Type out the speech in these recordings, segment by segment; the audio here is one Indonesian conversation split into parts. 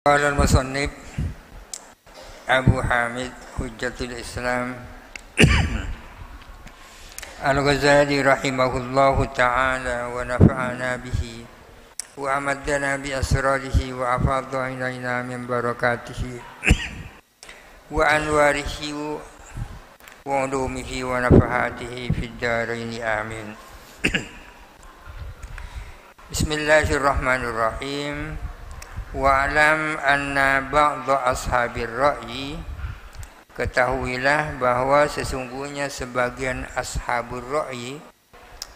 قال المصنف أبو حامد حجة الإسلام الغزالي رحمه الله تعالى ونفعنا به وأمدنا بأسراره وأفاض علينا من بركاته وأنواره وعلومه ونفحاته في الدارين آمين. بسم الله الرحمن الرحيم. Wa'lam anna ba'dha ashabir ra'yi, ketahuilah bahwa sesungguhnya sebagian ashabur ra'yi,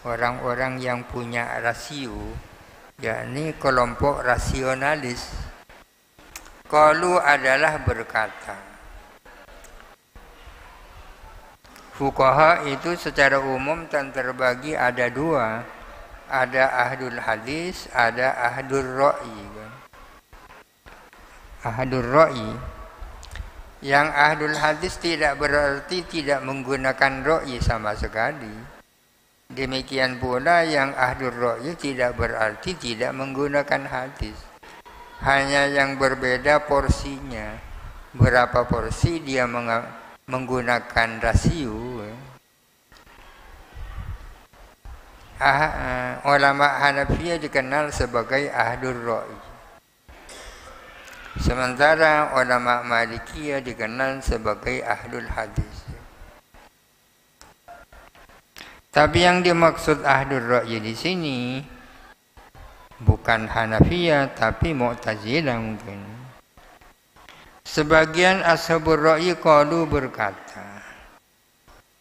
orang-orang yang punya rasio, yakni kelompok rasionalis, qalu adalah berkata. Fuqaha itu secara umum dan terbagi ada dua, ada ahlul hadis, ada ahlul ra'yi. Ahlul ra'yi, yang ahlul hadis tidak berarti tidak menggunakan ra'yi sama sekali. Demikian pula yang ahlul ra'yi tidak berarti tidak menggunakan hadis. Hanya yang berbeda porsinya. Berapa porsi dia menggunakan rasio. Ulama Hanafiyah dikenal sebagai ahlul ra'yi. Sementara ulama Malikiyah dikenal sebagai ahlul hadis. Tapi yang dimaksud ahlul ra'yi di sini bukan Hanafiyah tapi Mu'tazilah mungkin. Sebagian ashabur ra'yi qalu berkata,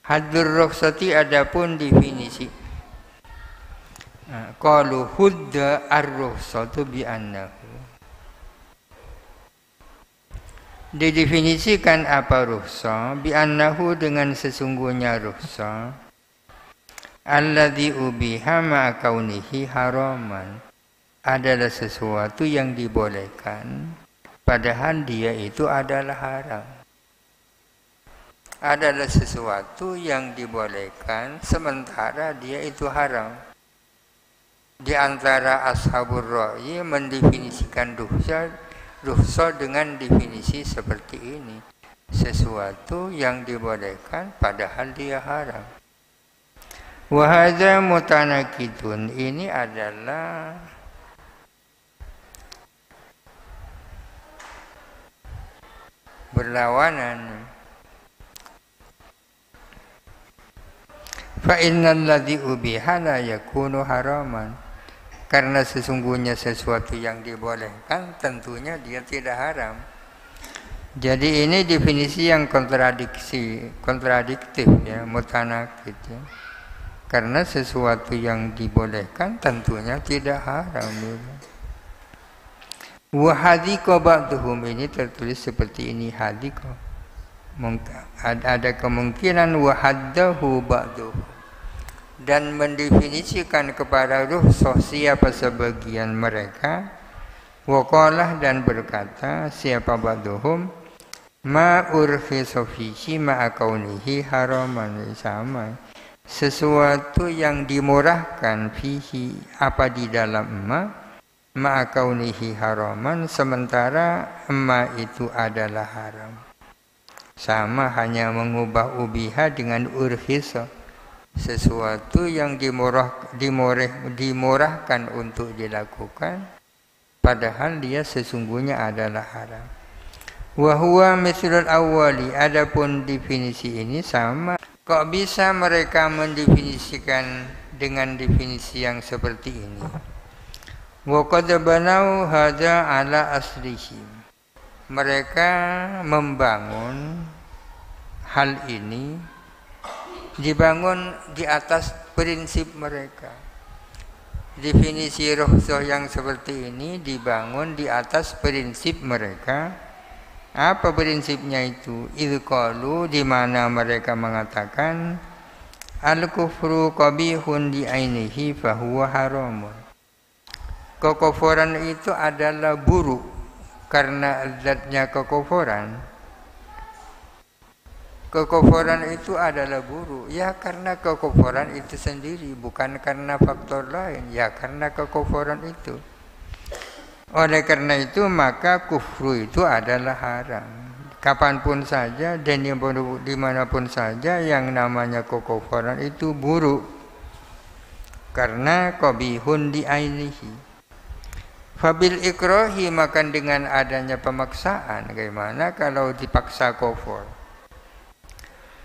haddur rukhsati adapun definisi. Qalu hudda ar-rukhsatu bi annahu, didefinisikan apa rukhsah, bi'annahu dengan sesungguhnya rukhsah, alladzi ubiha ma'a kaunihi haraman, adalah sesuatu yang dibolehkan padahal dia itu adalah haram. Adalah sesuatu yang dibolehkan sementara dia itu haram. Di antara ashabur ra'yi mendefinisikan rukhsah dengan definisi seperti ini, sesuatu yang dibolehkan padahal dia haram. Wa hadza mutanaqidun, ini adalah berlawanan. Fa innal ladzi ubiha la yakunu haraman, karena sesungguhnya sesuatu yang dibolehkan tentunya dia tidak haram. Jadi ini definisi yang kontradiktif ya, mutanaqid ya. Karena sesuatu yang dibolehkan tentunya tidak haram. Wa hadhiqa ba'dhum, ini tertulis seperti ini hadhiqa. Ada kemungkinan wa haddahu ba'dhum, dan mendefinisikan kepada rukhsah siapa sebagian mereka, waqalah dan berkata siapa ba'duhum, ma urkhisa fihi ma'a kaunihi haraman, sama sesuatu yang dimurahkan fihi apa di dalam ma'a kaunihi haraman, sementara itu adalah haram. Sama, hanya mengubah ubiha dengan urkhisa, sesuatu yang dimurahkan untuk dilakukan padahal dia sesungguhnya adalah haram. Wa huwa mithlul awwali, adapun definisi ini sama. Kok bisa mereka mendefinisikan dengan definisi yang seperti ini? Wa qad banau hadza ala aslihi, mereka membangun hal ini, dibangun di atas prinsip mereka. Definisi rukhsah yang seperti ini dibangun di atas prinsip mereka. Apa prinsipnya itu? Idh qalu, di mana mereka mengatakan al-kufru qabihun di ainihi fahuwa haramun. Kekufuran itu adalah buruk karena zatnya kekufuran. Kekufuran itu adalah buruk ya karena kekufuran itu sendiri, bukan karena faktor lain, ya karena kekufuran itu. Oleh karena itu maka kufru itu adalah haram. Kapanpun saja dan dimanapun saja yang namanya kekufuran itu buruk. Karena qabihun di ainihi. Fabil ikrahi, maka dengan adanya pemaksaan. Bagaimana kalau dipaksa kufur?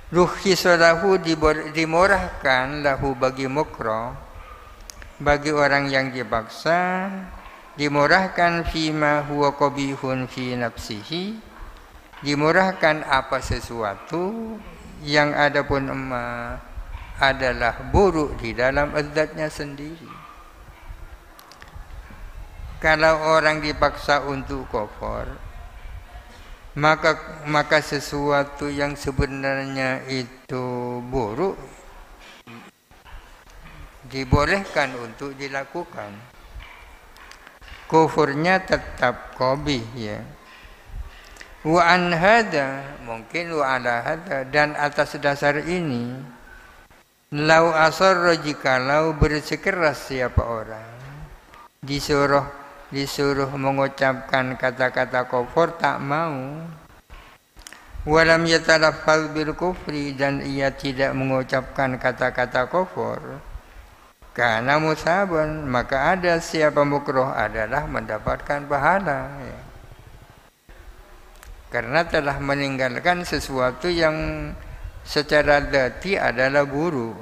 Rukhisa dimurahkan lahu bagi mukroh, bagi orang yang dipaksa, dimurahkan fima huwa qabihun fi nafsihi, dimurahkan apa sesuatu yang adapun adalah buruk di dalam zatnya sendiri. Kalau orang dipaksa untuk kufur, maka sesuatu yang sebenarnya itu buruk dibolehkan untuk dilakukan. Kufurnya tetap qabih, ya. Wa an hada, mungkin wa ala hada, dan atas dasar ini, lau asarra, jikalau bersikeras siapa orang disuruh mengucapkan kata-kata kufur tak mau, walam yatalaffaz bil kufri, dan ia tidak mengucapkan kata-kata kufur, karena musaban, maka ada siapa mukroh adalah mendapatkan pahala, ya. Karena telah meninggalkan sesuatu yang secara dzati adalah buruk.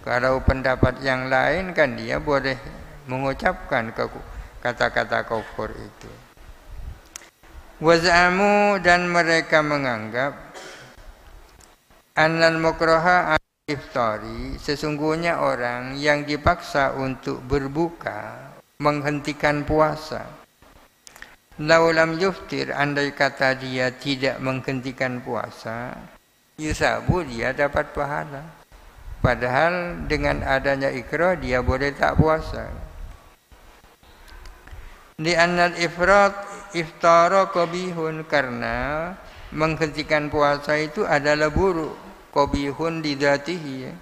Kalau pendapat yang lain kan dia boleh mengucapkan kata-kata kufur itu. Waz'amu, dan mereka menganggap annal mukraha iftari, sesungguhnya orang yang dipaksa untuk berbuka, menghentikan puasa, laulam yuftir, andai kata dia tidak menghentikan puasa, yusabu, dia dapat pahala. Padahal dengan adanya ikrah dia boleh tak puasa. Di annal ifrat iftara qabihun, karena menghentikan puasa itu adalah buruk. Qabihun di dzatihi.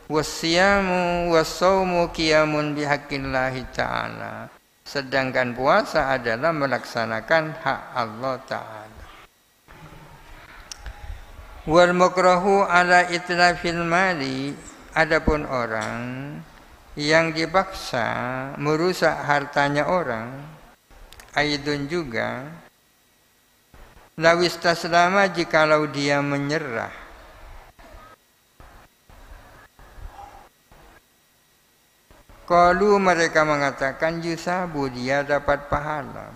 Wasyamu wasaumu qiyamun bihaqqillahi ta'ala. Sedangkan puasa adalah melaksanakan hak Allah Ta'ala. Wal mukrahu ala itlafil mali, adapun orang yang dipaksa merusak hartanya orang, aidun juga, lawis taslama, jikalau dia menyerah, qalu, mereka mengatakan yusabu, dia dapat pahala.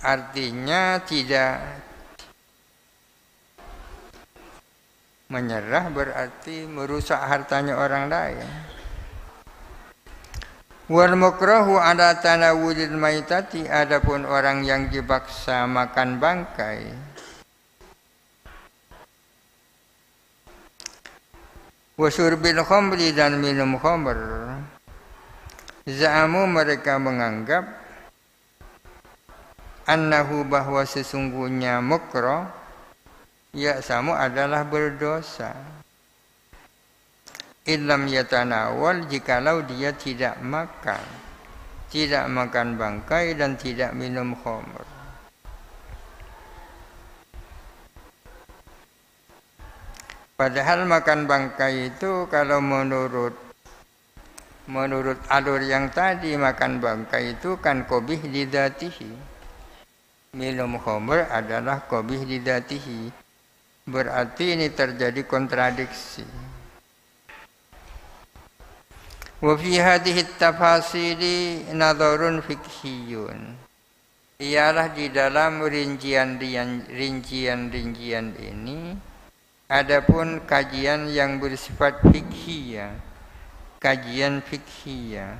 Artinya tidak menyerah berarti merusak hartanya orang lain. Wal mukrahu ala tanawulil maitati, adapun orang yang dipaksa makan bangkai, wasurbil khamri, dan minum khamr, za'amu, mereka menganggap annahu, bahwa sesungguhnya mukrah ya'samu adalah berdosa, illam yatanawal, jikalau dia tidak makan bangkai dan tidak minum khamr. Padahal makan bangkai itu kalau menurut alur yang tadi, makan bangkai itu kan qabih li dzatihi. Minum khamr adalah qabih li dzatihi. Berarti ini terjadi kontradiksi. Wa fi hadhihi tafasili nadharun fiqhiyun. Ialah di dalam rincian ini adapun kajian yang bersifat fiqhiyah, kajian fiqhiyah,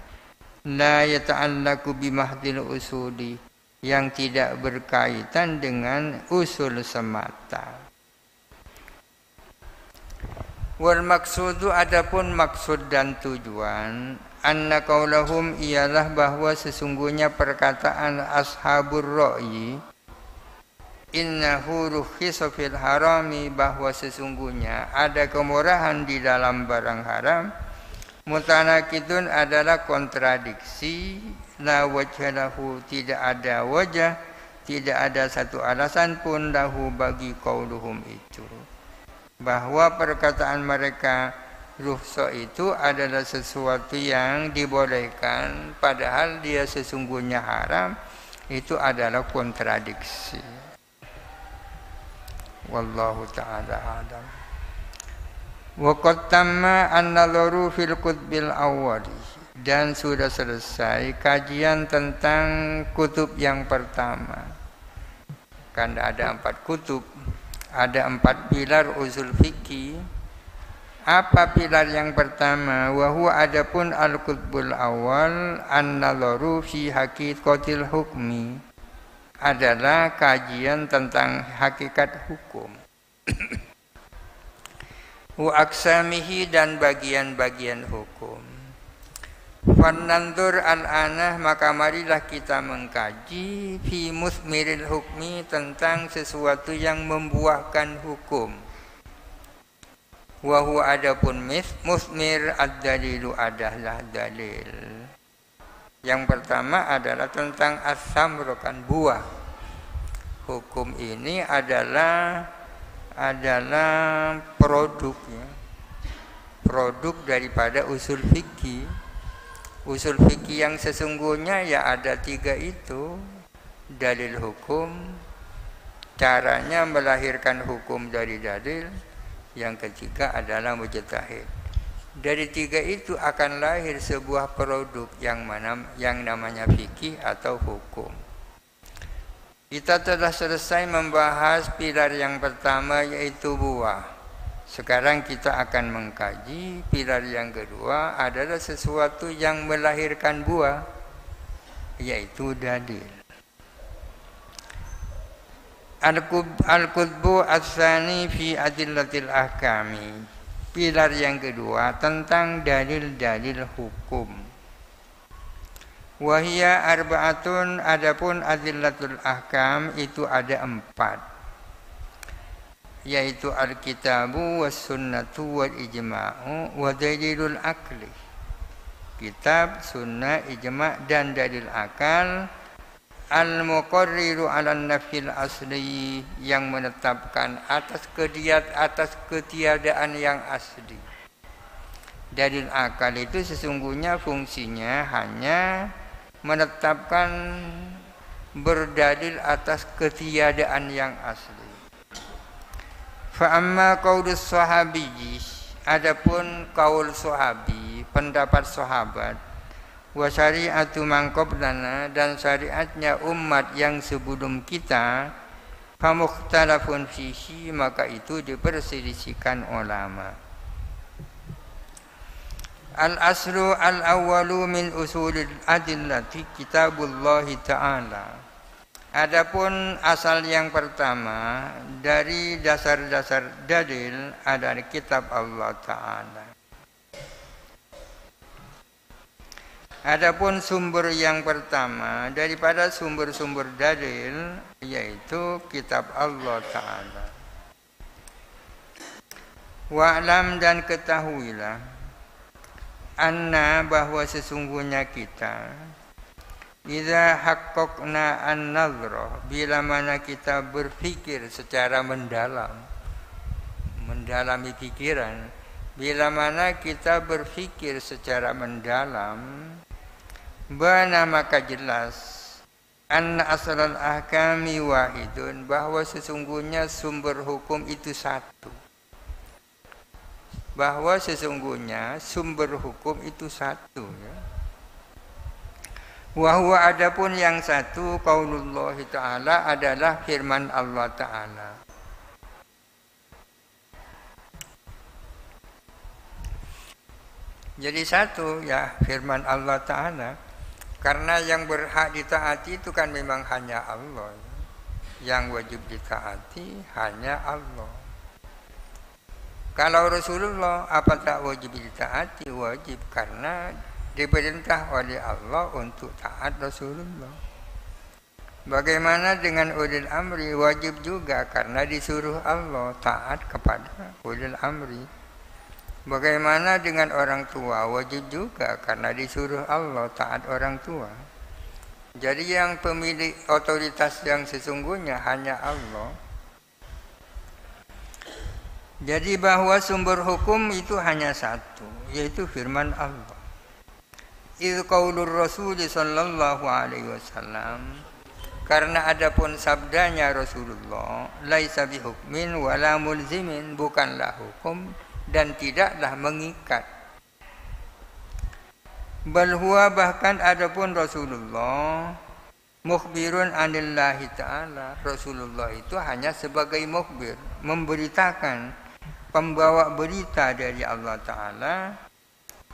la yata'allaqu bimahdil usuli, yang tidak berkaitan dengan usul semata. Wal maksudu, adapun maksud dan tujuan, anna qaulahum, ialah bahwa sesungguhnya perkataan ashabur ra'yi, innahu rukhisa fil harami, bahwa sesungguhnya ada kemurahan di dalam barang haram. Mutanakidun adalah kontradiksi, la wajha lahu, tidak ada wajah, tidak ada satu alasan pun lahu bagi qauluhum itu, bahwa perkataan mereka rukhsa itu adalah sesuatu yang dibolehkan padahal dia sesungguhnya haram, itu adalah kontradiksi. Wallahu ta'ala a'lam. Wa qad tamma an-nadharu fil qutbil awwali, dan sudah selesai kajian tentang kutub yang pertama. Kan ada 4 kutub, ada 4 pilar usul fikih. Apa pilar yang pertama? Wa huwa adapun al-qutbul awal an-nadharu fi haqiqatil hukmi, adalah kajian tentang hakikat hukum. Wa aqsamihi, dan bagian-bagian hukum. Fanandur al-anah, maka marilah kita mengkaji fi musmiril hukmi, tentang sesuatu yang membuahkan hukum. Wa huwa adapun musmir ad-dalilu, adalah dalil. Yang pertama adalah tentang as-samr, kan buah. Hukum ini adalah produk, ya. Produk daripada usul fikih. Usul fikih yang sesungguhnya ya ada 3 itu. Dalil hukum, caranya melahirkan hukum dari dalil. Yang ketiga adalah mujtahid. Dari 3 itu akan lahir sebuah produk yang namanya fikih atau hukum. Kita telah selesai membahas pilar yang pertama, yaitu buah. Sekarang kita akan mengkaji pilar yang kedua, adalah sesuatu yang melahirkan buah, yaitu dalil. Al-qutbu ats-tsani fi adillatil ahkami, pilar yang kedua tentang dalil-dalil hukum. Wahia arba'atun, adapun adillatul ahkam itu ada 4, yaitu al-kitabu was sunnatu wal ijma'u wa dalilul akli. Kitab, sunnah, ijma' dan dalil akal. Al-muqarriru 'alan nafil asli, yang menetapkan atas ketiadaan yang asli. Dalil akal itu sesungguhnya fungsinya hanya menetapkan, berdalil atas ketiadaan yang asli. Fa amma qaulus sahabi, adapun qaul sahabi, pendapat sahabat, wa syari'atu man qablana, dan syariatnya umat yang sebelum kita, fa mukhtalafun fihi, maka itu diperselisihkan ulama. Al-aslu al-awwalu min usulil adillati kitabullahi ta'ala. Adapun asal yang pertama dari dasar-dasar dalil adalah kitab Allah Ta'ala. Adapun sumber yang pertama daripada sumber-sumber dalil, yaitu kitab Allah Ta'ala. Wa'lam, dan ketahuilah, anna, bahwa sesungguhnya kita, idza haqqaqna an-nadhra, bila mana kita berpikir secara mendalam, mendalami pikiran, bila mana kita berpikir secara mendalam, bana, maka jelas, anna aslal ahkami wahidun, bahwa sesungguhnya sumber hukum itu satu. Bahwa sesungguhnya sumber hukum itu satu, ya. Wa huwa, adapun yang satu, qaulullah Ta'ala, adalah firman Allah Ta'ala. Jadi satu, ya, firman Allah Ta'ala. Karena yang berhak ditaati itu kan memang hanya Allah. Yang wajib ditaati hanya Allah. Kalau Rasulullah, apa tak wajib ditaati? Wajib, karena diperintah oleh Allah untuk taat Rasulullah. Bagaimana dengan ulil amri? Wajib juga karena disuruh Allah taat kepada ulil amri. Bagaimana dengan orang tua? Wajib juga karena disuruh Allah taat orang tua. Jadi yang pemilik otoritas yang sesungguhnya hanya Allah. Jadi bahwa sumber hukum itu hanya satu, yaitu firman Allah. Idz qaulur Rasul sallallahu alaihi wasallam, karena adapun sabdanya Rasulullah, laisa bihukmin wala mulzimin, bukanlah hukum dan tidaklah mengikat. Bal huwa, bahkan adapun Rasulullah, mukhbirun anillahi ta'ala. Rasulullah itu hanya sebagai mukhbir, memberitakan, pembawa berita dari Allah Ta'ala,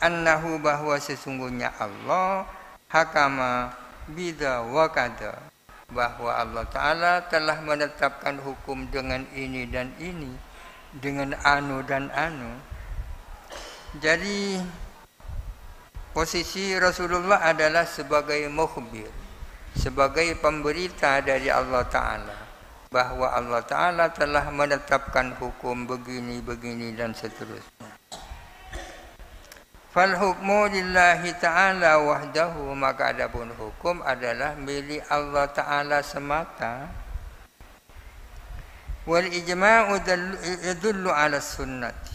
annahu, bahwa sesungguhnya Allah, hakama bida wa kada, bahwa Allah Ta'ala telah menetapkan hukum dengan ini dan ini, dengan anu dan anu. Jadi posisi Rasulullah adalah sebagai mukhbir, sebagai pemberita dari Allah Ta'ala, bahwa Allah Ta'ala telah menetapkan hukum begini-begini dan seterusnya. Fal hukmu lillahi ta'ala wahdahu, maka adapun hukum adalah milik Allah Ta'ala semata. Wal ijma'u yadullu ala sunnati,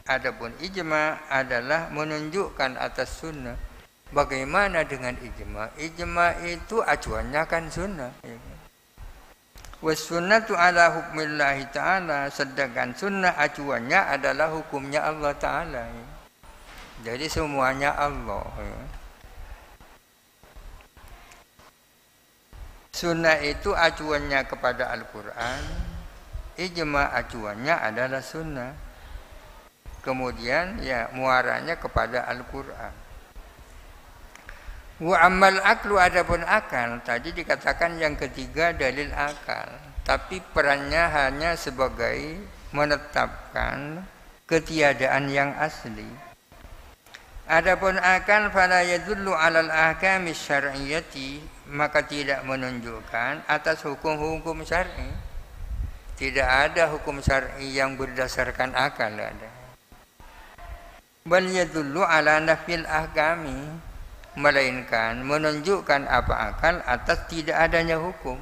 adapun ijma' adalah menunjukkan atas sunnah. Bagaimana dengan ijma'? Ijma' itu acuannya kan sunnah. Was sunnatu ala hukmillahi ta'ala, sedangkan sunnah acuannya adalah hukumnya Allah Ta'ala. Jadi semuanya Allah. Sunnah itu acuannya kepada Al-Quran, ijma' acuannya adalah sunnah. Kemudian ya muaranya kepada Al-Quran. Wa ammal aklu, adapun akal, tadi dikatakan yang ketiga dalil akal, tapi perannya hanya sebagai menetapkan ketiadaan yang asli. Adapun akal, fala yadullu 'alal ahkamis syar'iyyati, maka tidak menunjukkan atas hukum-hukum syar'i. Tidak ada hukum syar'i yang berdasarkan akal, ada. Bal yadullu 'ala nafil ahkami, melainkan menunjukkan apa akal atas tidak adanya hukum.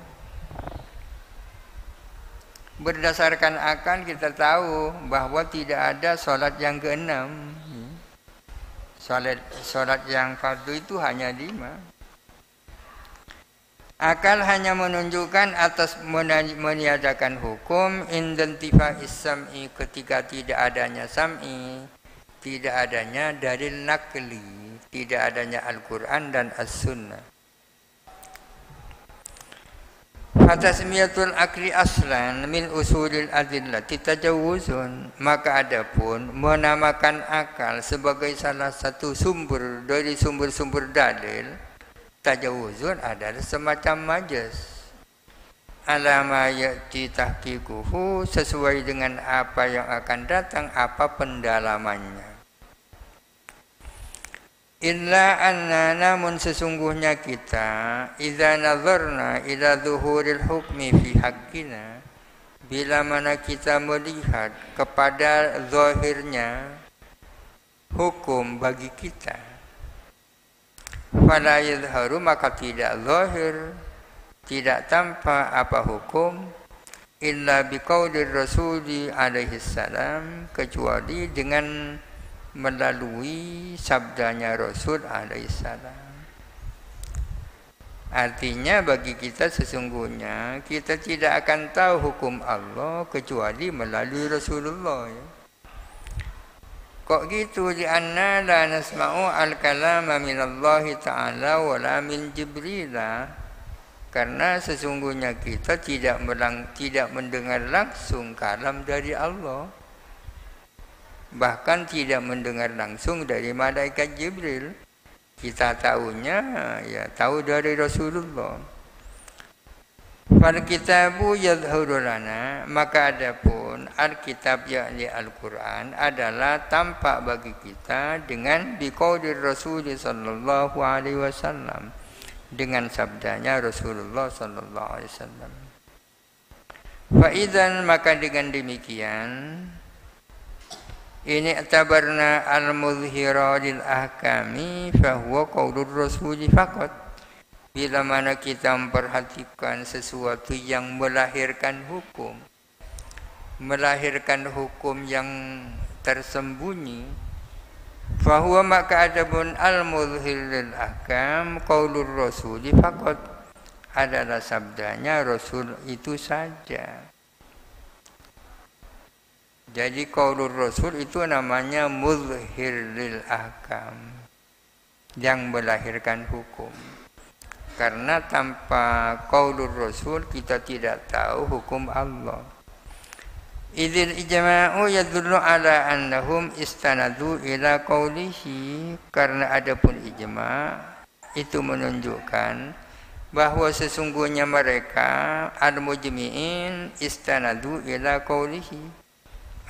Berdasarkan akal kita tahu bahwa tidak ada solat yang keenam. Solat yang fardu itu hanya 5. Akal hanya menunjukkan atas meniadakan hukum, indentifa'is sam'i, ketika tidak adanya sam'i, tidak adanya dalil nakli, tidak adanya Al-Quran dan As-Sunnah. Fatasmiyatul akli aslan min usulil adillati tajawuzun, maka adapun menamakan akal sebagai salah satu sumber dari sumber-sumber dalil, tajawuzun adalah semacam majas. Alama ya'ti tahqiquhu, sesuai dengan apa yang akan datang, apa pendalamannya. Illa anna, namun sesungguhnya kita, idza nazarna ila zuhuril hukmi fi haqqina, bila mana kita melihat kepada zahirnya hukum bagi kita, fala yadhharu, maka tidak zahir, tidak tampak apa hukum, illa biqaulir rasuli alaihi salam, kecuali dengan melalui sabdanya Rasul alaihissalam. Artinya bagi kita sesungguhnya kita tidak akan tahu hukum Allah kecuali melalui Rasulullah. Ya. Kok gitu? Lianna la nasma'u al-kalama minallahi ta'ala wala min Jibrila. Karena sesungguhnya kita tidak mendengar langsung kalam dari Allah, bahkan tidak mendengar langsung dari malaikat Jibril. Kita tahunya ya tahu dari Rasulullah. Fal kitabu yadhhuru lana, maka adapun Alkitab yakni Al-Quran adalah tampak bagi kita dengan biqaulir Rasul sallallahu alaihi wasallam, dengan sabdanya Rasulullah sallallahu alaihi wasallam. Fa idzan, maka dengan demikian ini tabarna al-muzhira lil ahkami fa huwa qaulur rasuli faqat. Bila mana kita memperhatikan sesuatu yang melahirkan hukum yang tersembunyi, fahuwa, maka adapun al-muzhir lil ahkam qaulur rasuli faqat, adalah sabdanya Rasul itu saja. Jadi qaulur rasul itu namanya muzhir lil ahkam, yang melahirkan hukum. Karena tanpa qaulur rasul kita tidak tahu hukum Allah. Idzil ijma'u yadullu ala annahum istanadu ila qaulihi, karena adapun ijma' itu menunjukkan bahwa sesungguhnya mereka al-mujmi'in istanadu ila qaulihi,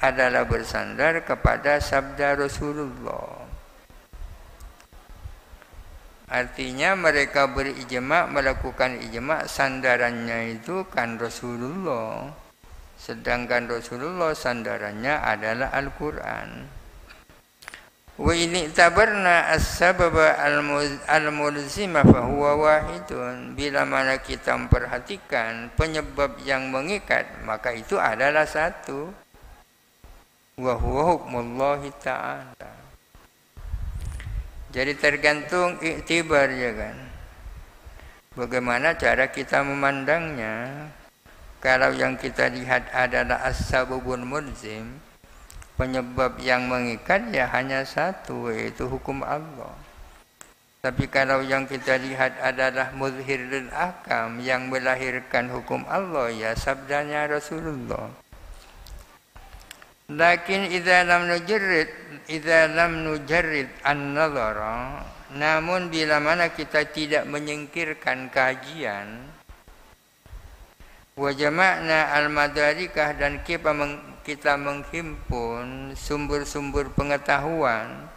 adalah bersandar kepada sabda Rasulullah. Artinya mereka berijma', melakukan ijma', sandarannya itu kan Rasulullah. Sedangkan Rasulullah sandarannya adalah Al-Quran. Wa ini tabarna as-sababa al-mulzima fahuwa wahidun. Bila mana kita memperhatikan penyebab yang mengikat, maka itu adalah satu. Wa huwa hukmullahi ta'ala. Jadi tergantung iktibar, ya kan, bagaimana cara kita memandangnya. Kalau yang kita lihat adalah as-sababun mulzim, penyebab yang mengikat, ya hanya satu, yaitu hukum Allah. Tapi kalau yang kita lihat adalah muzhirul ahkam, yang melahirkan hukum Allah, ya sabdanya Rasulullah. Lakin idza lam nujarrid an-nazara, namun bila mana kita tidak menyingkirkan kajian, wa jama'na al-madarikah, dan kita menghimpun sumber-sumber pengetahuan,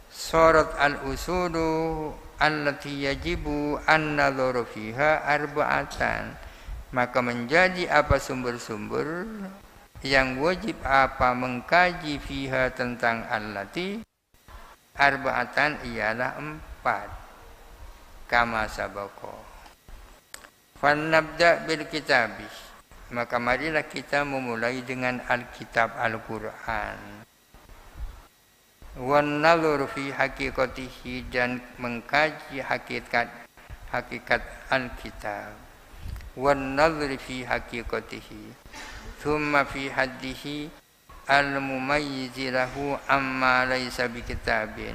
surat al-usulu allati yajibu an-nazaru fiha arba'atan, maka menjadi apa sumber-sumber yang wajib apa mengkaji fiha tentang allati, arba'atan ialah 4, kama sabaqo. Fannabda bil kitabih, maka marilah kita memulai dengan Alkitab Al-Quran. Wan nazar fi haqiqatihi, dan mengkaji hakikat Alkitab. Wan nazar fi haqiqatihi. Thumma fi haddihi al-mumayyizi lahu amma laysa bikitabin.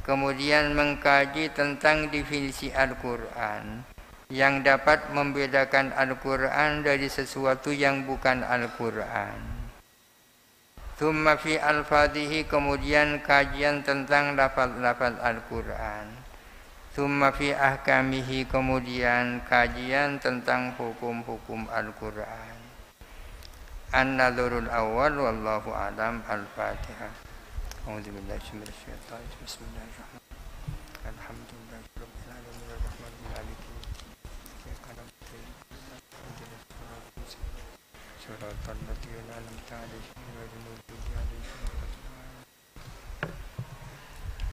Kemudian mengkaji tentang definisi Al-Quran, yang dapat membedakan Al-Quran dari sesuatu yang bukan Al-Quran. Thumma fi al-fadhihi, kemudian kajian tentang lafaz-lafaz Al-Quran. Thumma fi ahkamihi, kemudian kajian tentang hukum-hukum Al-Quran. An-nadhurul awal, wallahu a'lam. Al-Fatihah. A'udzubillahi minasyaitonir rajim. Bismillahirrahmanirrahim. Alhamdulillahirabbil alamin arrahmanir rahim. Suratul Latihan alam ta'ala.